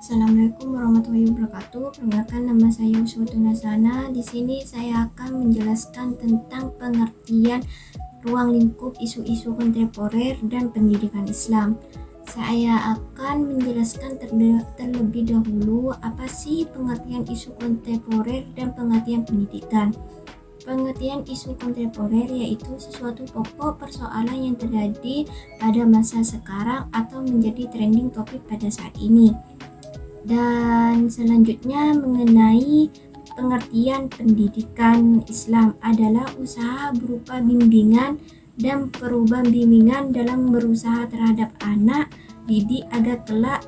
Assalamualaikum warahmatullahi wabarakatuh. Perkenalkan, nama saya Uswatun Hasana. Di sini saya akan menjelaskan tentang pengertian ruang lingkup isu-isu kontemporer dan pendidikan Islam. Saya akan menjelaskan terlebih dahulu apa sih pengertian isu kontemporer dan pengertian pendidikan. Pengertian isu kontemporer yaitu sesuatu pokok persoalan yang terjadi pada masa sekarang atau menjadi trending topik pada saat ini. Dan selanjutnya mengenai pengertian pendidikan Islam adalah usaha berupa bimbingan dan perubahan bimbingan dalam berusaha terhadap anak didik agar kelak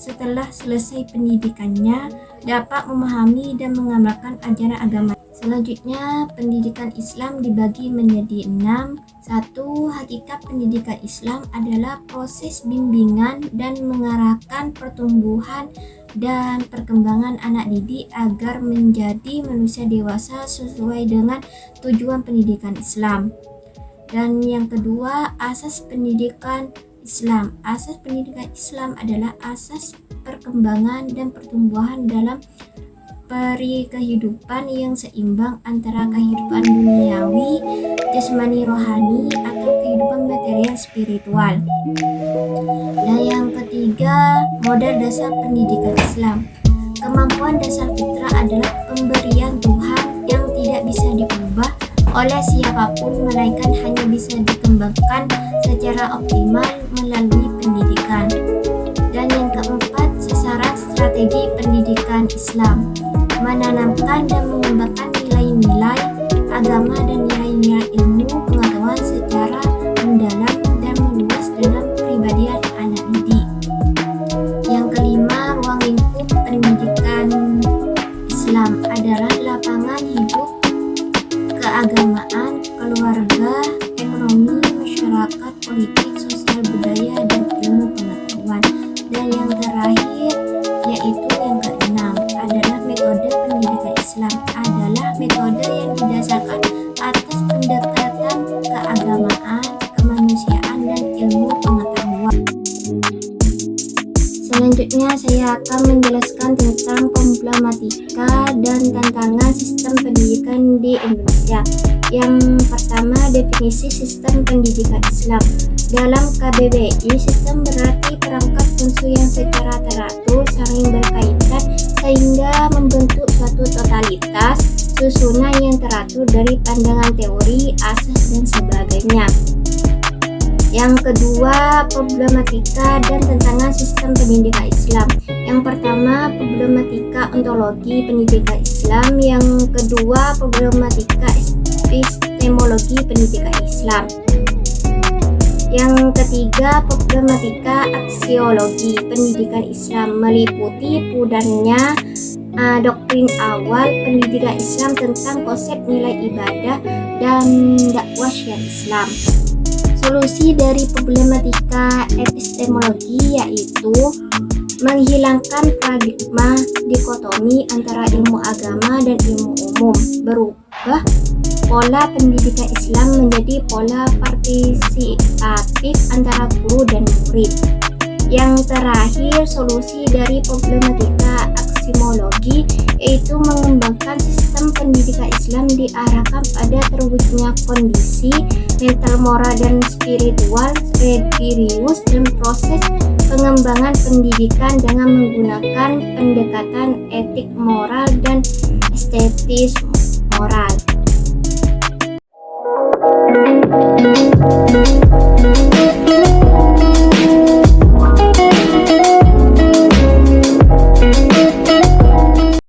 setelah selesai pendidikannya dapat memahami dan mengamalkan ajaran agama. Selanjutnya, pendidikan Islam dibagi menjadi 6. 1. Hakikat pendidikan Islam adalah proses bimbingan dan mengarahkan pertumbuhan dan perkembangan anak didik agar menjadi manusia dewasa sesuai dengan tujuan pendidikan Islam. Dan yang kedua, asas pendidikan Islam. Asas pendidikan Islam adalah asas perkembangan dan pertumbuhan dalam peri kehidupan yang seimbang antara kehidupan duniawi, jasmani rohani, atau kehidupan material spiritual. Dan yang ketiga, modal dasar pendidikan Islam. Kemampuan dasar fitrah adalah pemberian Tuhan yang tidak bisa diubah oleh siapapun, melainkan hanya bisa dikembangkan secara optimal melalui pendidikan. Dan yang keempat, sasaran strategi pendidikan Islam. Menanamkan dan mengembangkan nilai-nilai agama dan nilai-nilai ilmu pengetahuan secara mendalam dan meluas dalam kepribadian anak didik. Yang kelima, ruang lingkup pendidikan Islam adalah lapangan hidup keagamaan, keluarga, ekonomi, masyarakat, politik, sosial, budaya, dan ilmu pengetahuan. Dan yang terakhir yaitu yang keenam adalah metode pendidikan Islam adalah metode yang didasarkan atas pendekatan keagamaan, kemanusiaan, dan ilmu pengetahuan. Selanjutnya saya akan menjelaskan tentang problematika dan tantangan sistem pendidikan di Indonesia. Yang pertama, definisi sistem pendidikan Islam. Dalam KBBI, sistem berarti perangkat unsur yang secara teratur saling berkaitan sehingga membentuk suatu totalitas susunan yang teratur dari pandangan teori, asas, dan sebagainya. Yang kedua, problematika dan tantangan sistem pendidikan Islam. Yang pertama, problematika ontologi pendidikan Islam. Yang kedua, problematika epistemologi pendidikan Islam. Yang ketiga, problematika aksiologi pendidikan Islam meliputi pudarnya doktrin awal pendidikan Islam tentang konsep nilai ibadah dan dakwah syariah Islam. Solusi dari problematika epistemologi yaitu menghilangkan paradigma dikotomi antara ilmu agama dan ilmu umum, berubah pola pendidikan Islam menjadi pola partisipatif antara guru dan murid. Yang terakhir, solusi dari problematika aksimologi yaitu mengembangkan sistem pendidikan Islam diarahkan pada terwujudnya kondisi mental, moral, dan spiritual religius dan proses pengembangan pendidikan dengan menggunakan pendekatan etik moral dan estetis moral.